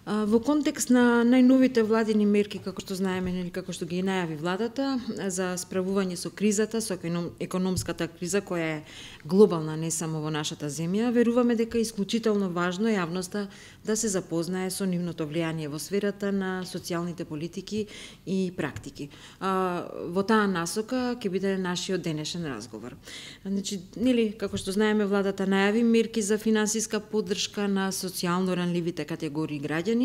Во контекст на најновите владини мерки, како што знаеме, или како што ги најави владата, за справување со кризата, со економската криза, која е глобална, не само во нашата земја, веруваме дека е исклучително важно јавноста да се запознае со нивното влијание во сферата на социјалните политики и практики. Во таа насока ќе биде нашиот денешен разговор. Значи, нели, како што знаеме, владата најави мерки за финансиска поддршка на социјално ранливите категории граѓани,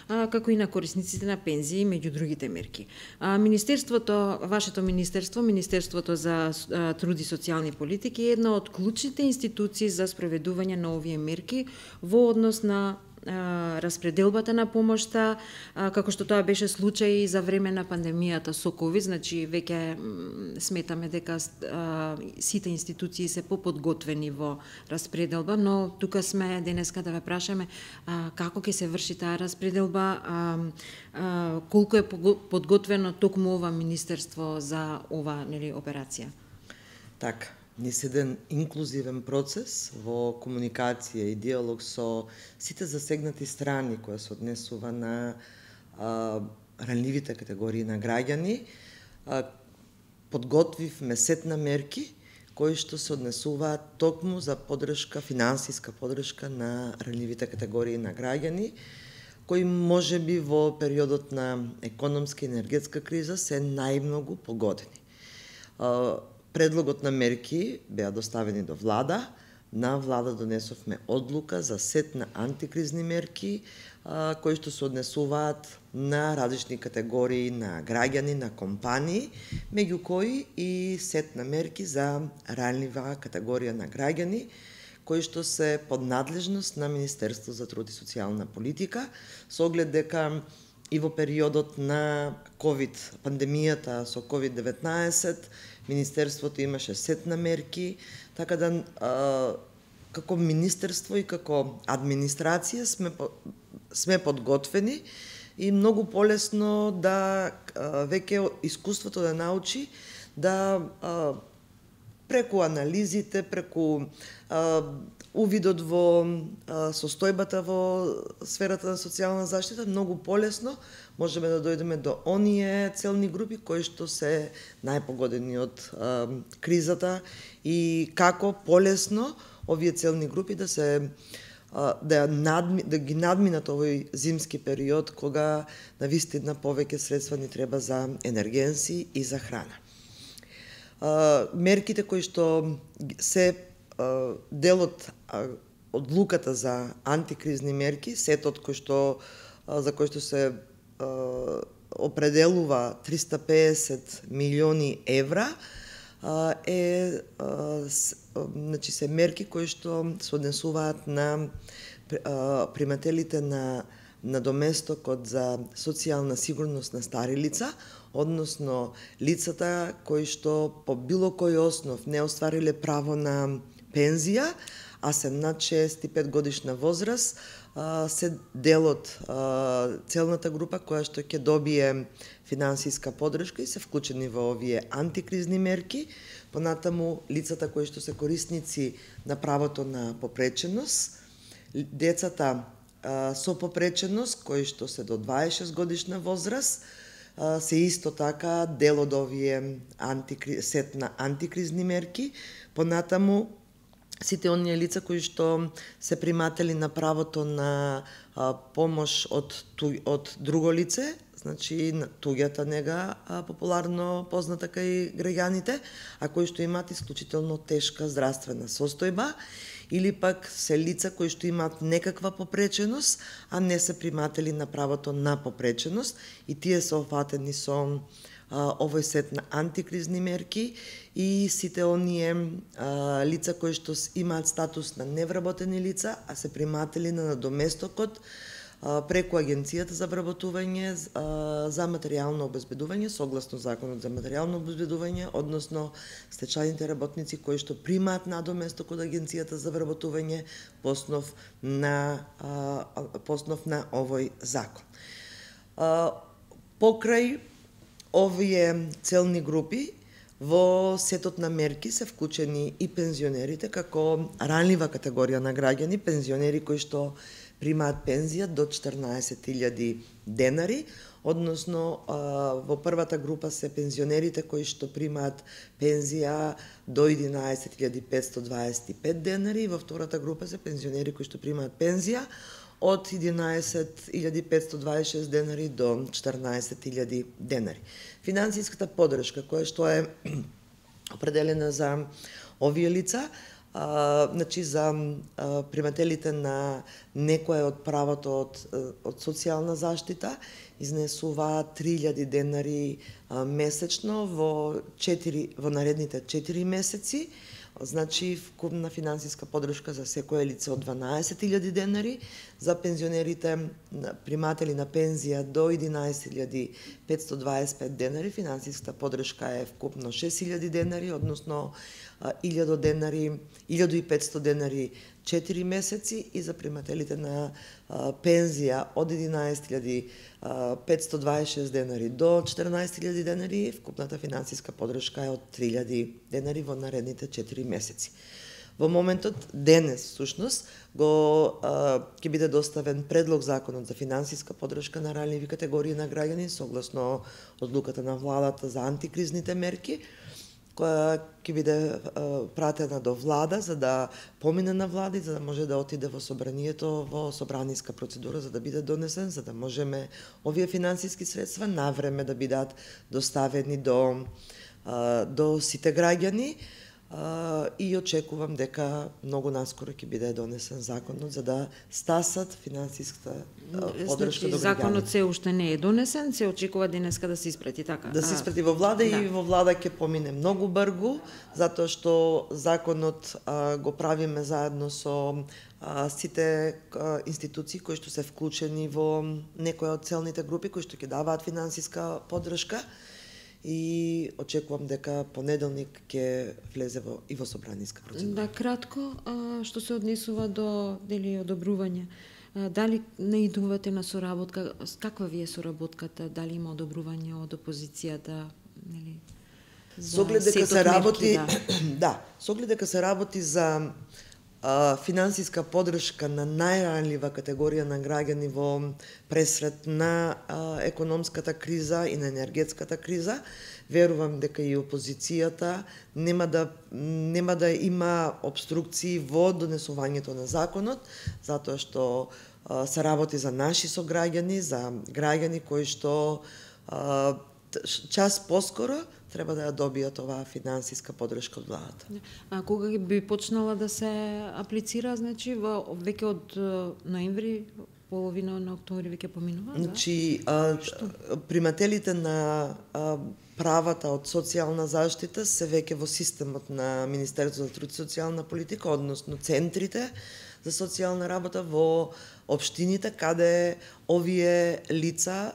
како и на корисниците на пензии, меѓу другите мерки. Вашето министерство, Министерството за труд и социјални политики, е една од клучните институции за спроведување на овие мерки во однос на распределбата на помошта, како што тоа беше случај за време на пандемијата со ковид, значи веќе сметаме дека сите институции се поподготвени во распределба, но тука сме денеска да ве прашаме како ќе се врши таа распределба, колку е подготвено токму ова министерство за ова, нели, операција. Така, низ еден инклузивен процес во комуникација и диалог со сите засегнати страни која се однесува на ранливите категории на граѓани, подготвивме сет на мерки кои што се однесуваат токму за поддршка, финансиска поддршка на ранливите категории на граѓани, кои можеби во периодот на економска и енергетска криза се најмногу погодени. Предлогот на мерки беа доставени до влада. На влада донесовме одлука за сет на антикризни мерки кои што се однесуваат на различни категории на граѓани, на компании, меѓу кои и сет на мерки за ранлива категорија на граѓани, кои што се под надлежност на Министерство за труд и социјална политика, со оглед дека и во периодот на ковид, пандемијата со COVID-19, Министерството имаше сет на мерки, така да како Министерство и како администрација сме подготвени и многу полесно да веќе искуството да научи да преку анализите, преку увидот во состојбата во сферата на социјална заштита, многу полесно можеме да дојдеме до оние целни групи кои што се најпогодени од кризата и како полесно овие целни групи да ги надминат овој зимски период кога навистина повеќе средства ни треба за енергенси и за храна. Мерките кои што се делот одлуката за антикризни мерки, сетот за кој што се определува 350 милиони евра, значи се мерки кои што се однесуваат на примателите на доместокот за социјална сигурност на стари лица, односно лицата кои што по било кој основ не оствариле право на пензија, а се над 65 годишна возраст, се делот целната група која што ќе добие финансиска поддршка и се вклучени во овие антикризни мерки. Понатаму лицата кои што се корисници на правото на попреченост, децата со попреченост кои што се до 26 годишна возраст, се исто така дел од овие сет на антикризни мерки. Понатаму сите оние лица кои што се приматели на правото на помош од друго лице, значи туѓата нега, популарно позната кај граѓаните, а кои што имаат исклучително тешка здравствена состојба, или пак се лица кои што имаат некаква попреченост, а не се приматели на правото на попреченост, и тие се офатени со овој сет на антикризни мерки, и сите оние лица кои што имаат статус на невработени лица, а се приматели на надоместокот преку Агенцијата за вработување за материјално обезбедување, согласно Законот за материјално обезбедување, односно стечајните работници кои што примаат надоместок од Агенцијата за вработување по основ на овој закон. Покрај овие целни групи, Во сетот на мерки се вклучени и пензионерите како ранлива категорија на граѓани, пензионери кои што примаат пензија до 14.000 денари, односно во првата група се пензионерите кои што примаат пензија до 11.525 денари, во втората група се пензионери кои што примаат пензија од 11.526 денари до 14.000 денари. Финансиската поддршка која што е определена за овие лица, значи за примателите на некое од правото од социјална заштита, изнесува 3.000 денари месечно во наредните 4 месеци, значи вкупна финансиска поддршка за секое лице од 12.000 денари, за пензионерите приматели на пензија до 11.525 денари, финансиската поддршка е вкупно 6.000 денари, односно 1.500 денари 4 месеци, и за примателите на пензија од 11.526 денари до 14.000 денари, вкупната финансиска поддршка е од 3.000 денари во наредните 4 месеци. Во моментот, денес, всушност, ќе биде доставен предлог законот за финансиска поддршка на ранливи категории на граѓани согласно одлуката на владата за антикризните мерки, која ќе биде пратена до влада за да помине на влада и за да може да отиде во собранието во собраниска процедура за да биде донесен, за да можеме овие финансиски средства навреме да бидат доставени до сите граѓани. И очекувам дека многу наскоро ќе биде донесен законот за да стасат финансиската поддршка до граѓаните. Законот се уште не е донесен, се очекува денеска да се испрати, така? Да се испрати во влада, да. И во влада ќе помине многу брзо, затоа што законот го правиме заедно со сите институции кои што се вклучени во некоја од целните групи кои што ќе даваат финансиска поддршка. И очекувам дека понеделник ќе влезе во собраниска процедура. Да, кратко, што се однесува до одобрување. Дали наидувате на соработка? Каква ви е соработката? Дали има одобрување од опозицијата? Со оглед дека се работи, да, со оглед дека се работи за финансиска поддршка на најранлива категорија на граѓани во пресрет на економската криза и на енергетската криза, верувам дека и опозицијата нема да има обструкции во донесувањето на законот, затоа што се работи за наши сограѓани, за граѓани кои што час поскоро треба да ја добијат оваа финансиска поддршка од владата. А кога би почнала да се аплицира, значи веќе од ноември, половина на октомври веќе поминува? Значи, примателите на правата од социјална заштита се веќе во системот на Министерството за труд и социјална политика, односно центрите за социјална работа во општините каде овие лица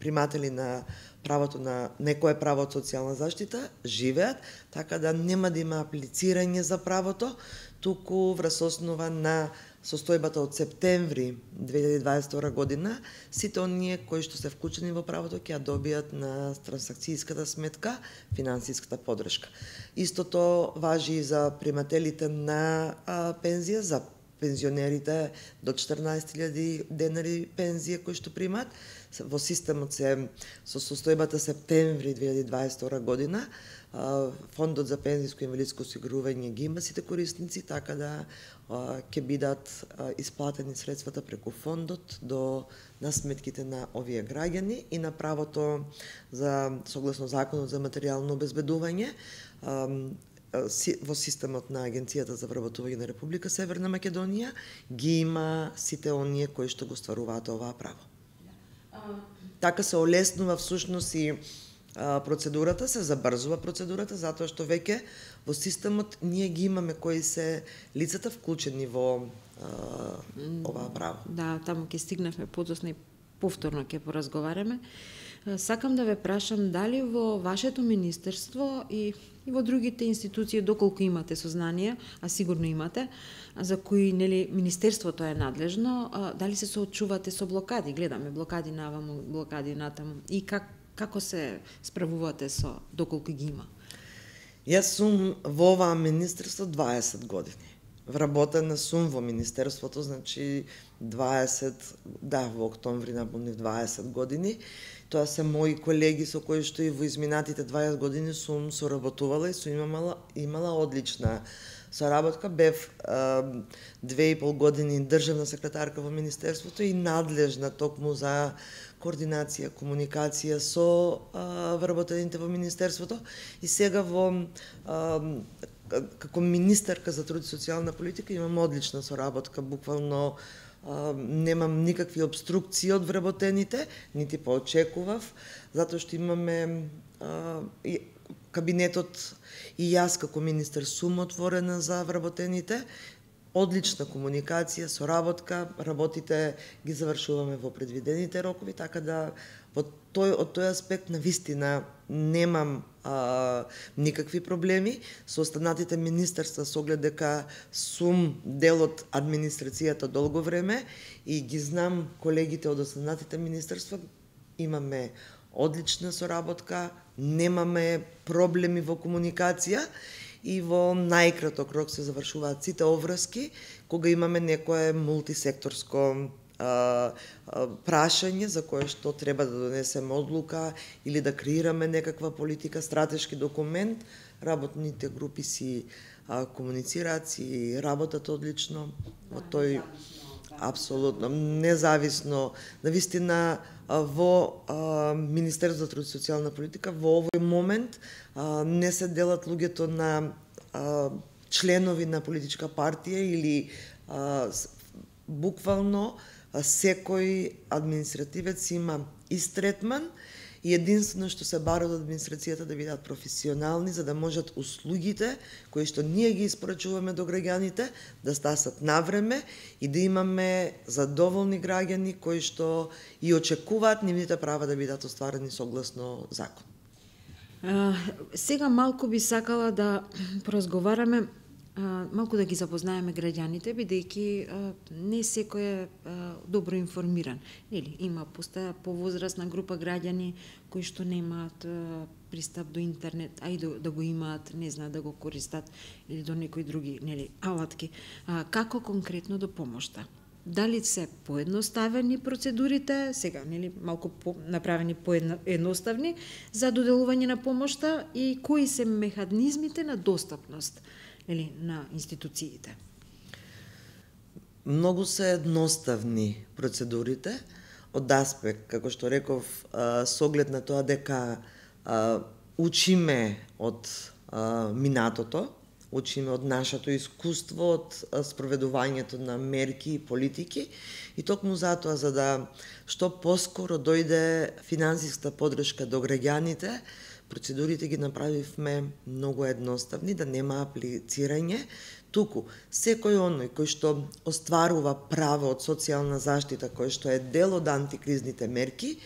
приматели на правото на некое право од социјална заштита живеат, така да нема да има аплицирање за правото, туку врз основа на состојбата од септември 2022 година, сите оние кои што се вклучени во правото ќе ја добијат на трансакцијската сметка финансиската поддршка. Истото важи и за примателите на пензија, за пензионерите до 14.000 денари пензија кои што примаат. Во системот се со состојбата септември 2022 година Фондот за пензиско и инвалидско осигурување ги има сите корисници, така да ќе бидат исплатени средствата преку фондот на сметките на овие граѓани и на правото за согласно законот за материјално обезбедување во системот на Агенцијата за вработување на Република Северна Македонија ги има сите оние кои што го стваруваат оваа право. Така се олеснува всушност и процедурата, се забрзува процедурата, затоа што веќе во системот ние ги имаме кои се лицата вклучени во оваа право. Да, таму ќе стигнавме подоцна и повторно ќе поразговараме. Сакам да ве прашам дали во вашето министерство и во другите институции, доколку имате сознание, а сигурно имате, за кои министерството е надлежно, дали се соочувате со блокади? Гледаме блокади наваму, блокади натаму. И Како се справувате со доколку ги има? Јас сум во оваа министерство 20 години. Вработена сум во министерството, значи 20, во октомври напомнив 20 години. Тоа се мои колеги со кои што и во изминатите 20 години сум соработувала и сум имала одлична соработка. Бев 2,5 години државна секретарка во министерството и надлежна токму за координација, комуникација со вработените во министерството. И сега како министерка за труд и социјална политика имам одлична соработка, буквално немам никакви обструкции од вработените, нити поочекував, затоа што имаме кабинетот и јас како министер сум отворена за вработените, одлична комуникација, соработка, работите ги завршуваме во предвидените рокови, така да од тој аспект на вистина немам никакви проблеми со останатите министерства, со оглед дека сум дел од администрацијата долго време и ги знам колегите од останатите министерства, имаме одлична соработка, немаме проблеми во комуникација и во најкраток рок се завршуваат сите обврски кога имаме некое мултисекторско прашање за кое што треба да донесеме одлука или да креираме некаква политика, стратешки документ. Работните групи си комуницираат, си работат одлично во тој апсолутно независно. Навистина во Министерството за труд и социјална политика во овој момент не се делат луѓето на членови на политичка партија или буквално секој административец има ист третман и единствено што се бара од администрацијата да бидат професионални за да можат услугите кои што ние ги испорачуваме до граѓаните да стасат навреме и да имаме задоволни граѓани кои што и очекуваат нивните права да бидат остварени согласно закон. Сега малку би сакала да поразговараме, малку да ги запознаеме граѓаните, бидејќи не секој е добро информиран. Има постоја повозрастна група граѓани кои што немаат пристап до интернет, а и да го имаат, не знаат да го користат или до некои други алатки. Како конкретно до помошта? Дали се поедноставени процедурите, сега малку направени поедноставни за доделување на помошта и кои се механизмите на достапност на институциите? Многу се едноставни процедурите од аспект, како што реков, со оглед на тоа дека учиме од минатото, учиме од нашето искуство, од спроведувањето на мерки и политики и токму затоа за да што поскоро дојде финансиска подршка до граѓаните, процедурите ги направивме многу едноставни, да нема аплицирање, туку секој оној кој што остварува право од социјална заштита, кој што е дел од антикризните мерки,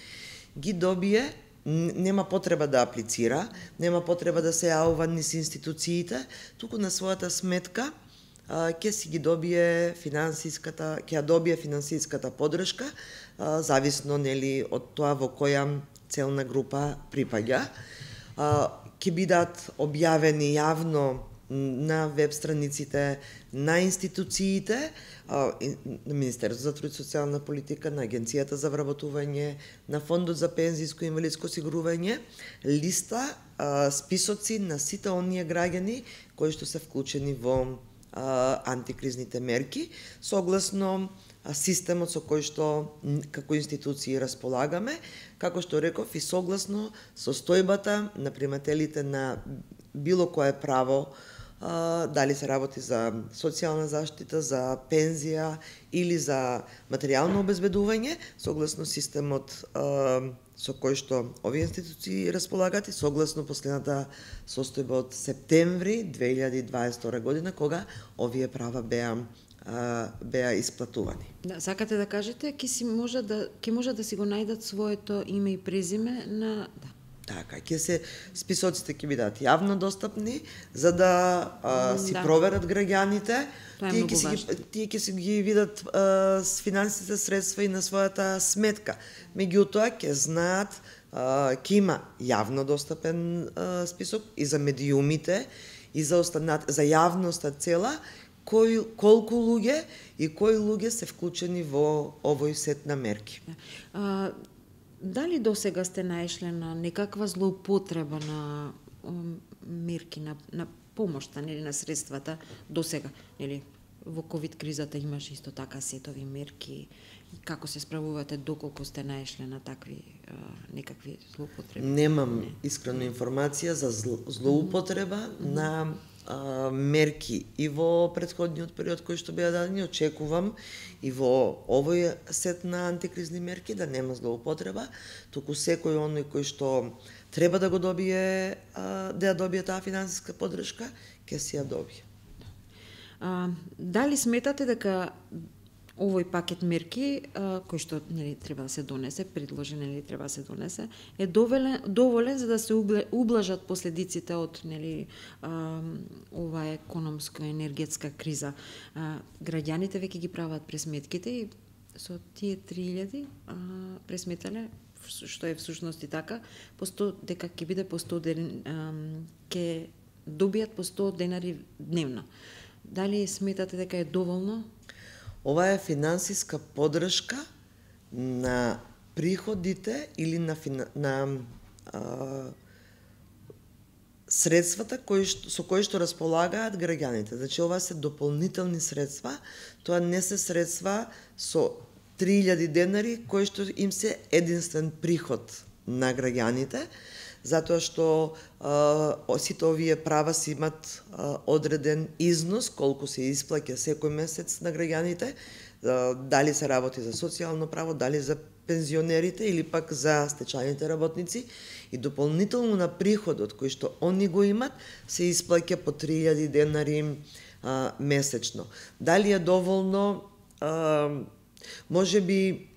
ги добие, нема потреба да аплицира, нема потреба да се јавува низ институциите, туку на својата сметка ќе си ги добие ќе добие финансиската подршка, зависно од тоа во која целна група припаѓа. Ќе бидат објавени јавно на веб страниците на институциите, на Министерството за труд и социјална политика, на Агенцијата за вработување, на Фондот за пензиско и инвалидско осигурување, листа, списоци на сите оние граѓани кои што се вклучени во антикризните мерки, согласно системот со кој што како институции располагаме, како што реков и согласно состојбата на примателите на било кое право, дали се работи за социјална заштита, за пензија или за материјално обезбедување, согласно системот со кој што овие институции располагаат и согласно последната состојба од септември 2022 година, кога овие права беа исплатувани. Да, сакате да кажете, ќе може да си го најдат своето име и презиме на... Така, списоците ќе бидат јавно достапни, за да си проверат граѓаните. Тие ќе си ги видат финансите средства и на својата сметка. Меѓутоа, ќе знаат ќе има јавно достапен список и за медиумите, и за јавноста цела, колку луѓе и кои луѓе се вклучени во овој сет на мерки. Дали досега сте наишле на некаква злоупотреба на мерки, на помошта, нели, на средствата досега, нели? Во ковид кризата имаше исто така сетови мерки. Како се справувате, доколку сте наишле на такви некакви злоупотреби? Немам искрена информација за злоупотреба на мерки и во претходниот период кој што беа дадени. Очекувам и во овој сет на антикризни мерки да нема злоупотреба, туку секој оној кој што треба да го добие, да ја добие таа финансиска поддршка, ќе си ја добие. Дали сметате дека овој пакет мерки, кој што, нели, треба да се донесе, предложен, нели, треба да се донесе, е доволен за да се ублажат последиците од, нели, оваа економско-енергетска криза. Граѓаните веќе ги прават пресметките и со тие 3000 пресметале, што е всушност и така, дека ќе биде по 100 ќе добијат по 100 денари дневно. Дали сметате дека е доволно? Ова е финансиска поддршка на приходите или на средствата со кои што располагаат граѓаните. Значи, ова се дополнителни средства, тоа не се средства со 3000 денари кои што им се единствен приход на граѓаните, затоа што сите овие права си имат одреден износ, колку се исплаќа секој месец на граѓаните, дали се работи за социјално право, дали за пензионерите или пак за стечајните работници, и дополнително на приходот кој што они го имат, се исплаќа по 3000 денари месечно. Дали е доволно? Може би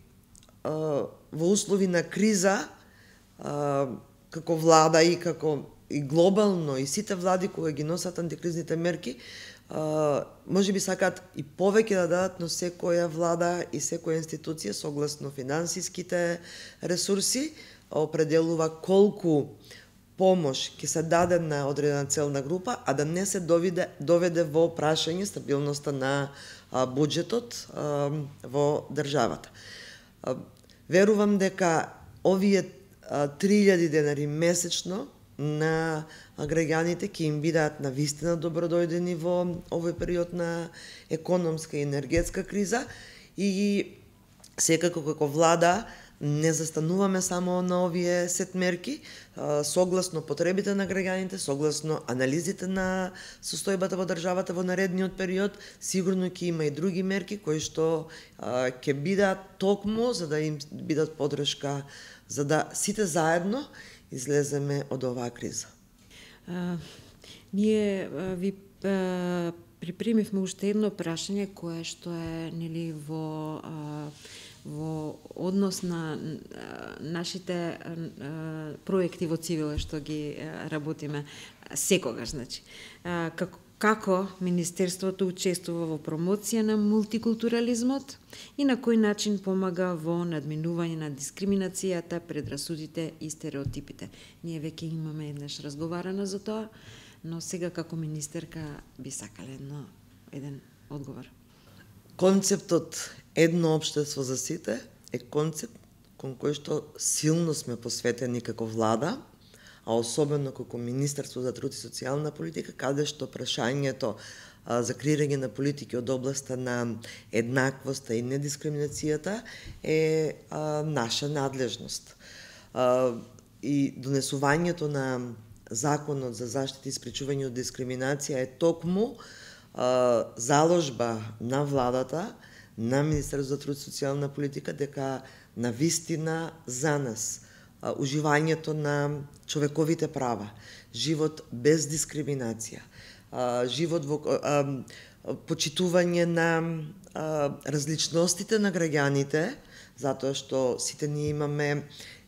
во услови на криза, како влада и како и глобално и сите влади кои ги носат антикризните мерки, може би сакаат и повеќе да дадат, но секоја влада и секоја институција согласно финансиските ресурси определува колку помош ќе се даде на одредена целна група, а да не се доведе во прашање стабилноста на буџетот во државата. Верувам дека овие 3000 денари месечно на граѓаните ќе им бидат навистина добродојдени во овој период на економска и енергетска криза, и секако како влада не застануваме само на овие сет мерки, согласно потребите на граѓаните, согласно анализите на состојбата во државата во наредниот период, сигурно ќе има и други мерки кои што ќе бидат токму за да им бидат поддршка, за да сите заедно излеземе од оваа криза. Ние ви припремивме уште едно прашање кое што е, нели, во однос на нашите проекти во цивиле што ги работиме секогаш, значи. Како Министерството учествува во промоција на мултикултурализмот и на кој начин помага во надминување на дискриминацијата, предрасудите и стереотипите. Ние веќе имаме еднаш разговарано за тоа, но сега како министерка би сакале еден одговор. Концептот едно општество за сите е концепт кон кој што силно сме посветени како влада, а особено како Министерство за труд и социјална политика, каде што прашањето за креирање на политики од областа на еднаквоста и недискриминацијата е наша надлежност. И донесувањето на Законот за заштита и спречување од дискриминација е токму заложба на владата, на Министерството за труд и социјална политика, дека навистина за нас уживањето на човековите права, живот без дискриминација, живот во почитување на различностите на граѓаните, затоа што сите ние имаме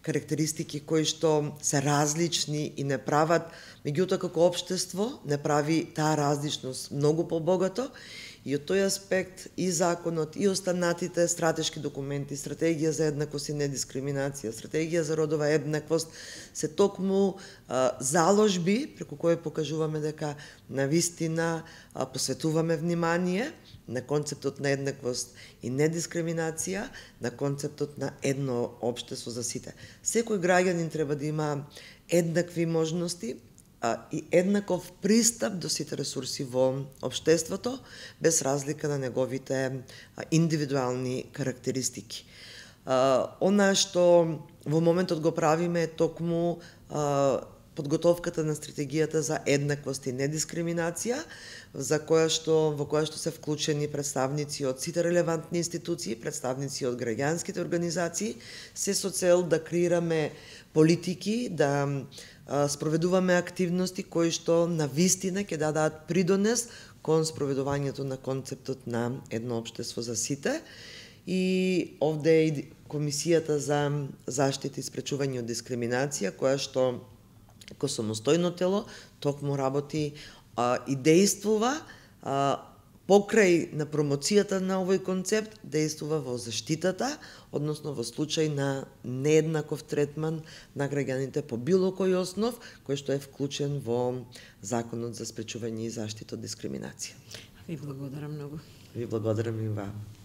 карактеристики кои што се различни и не прават, меѓутоа како општество не прави таа различност многу побогато, И од тој аспект и законот и останатите стратешки документи, стратегија за еднаквост и недискриминација, стратегија за родова еднаквост, се токму заложби преку кои покажуваме дека навистина посветуваме внимание на концептот на еднаквост и недискриминација, на концептот на едно општество за сите. Секој граѓанин треба да има еднакви можности и еднаков пристап до сите ресурси во општеството, без разлика на неговите индивидуални карактеристики. Она што во моментот го правиме е токму подготовката на стратегијата за еднаквост и недискриминација, во која што се вклучени представници од сите релевантни институции, представници од граѓанските организации, се со цел да креираме политики, да спроведуваме активности кои што на вистина ќе дадат придонес кон спроведувањето на концептот на едно општество за сите. И овде е и Комисијата за заштита и спречување од дискриминација, која што како самостојно тело токму работи и действува покрај на промоцијата на овој концепт, действува во заштитата, односно во случај на нееднаков третман на граѓаните по било кој основ, кој што е вклучен во Законот за спречување и заштита од дискриминација. Ви благодарам многу. Ви благодарам и вам.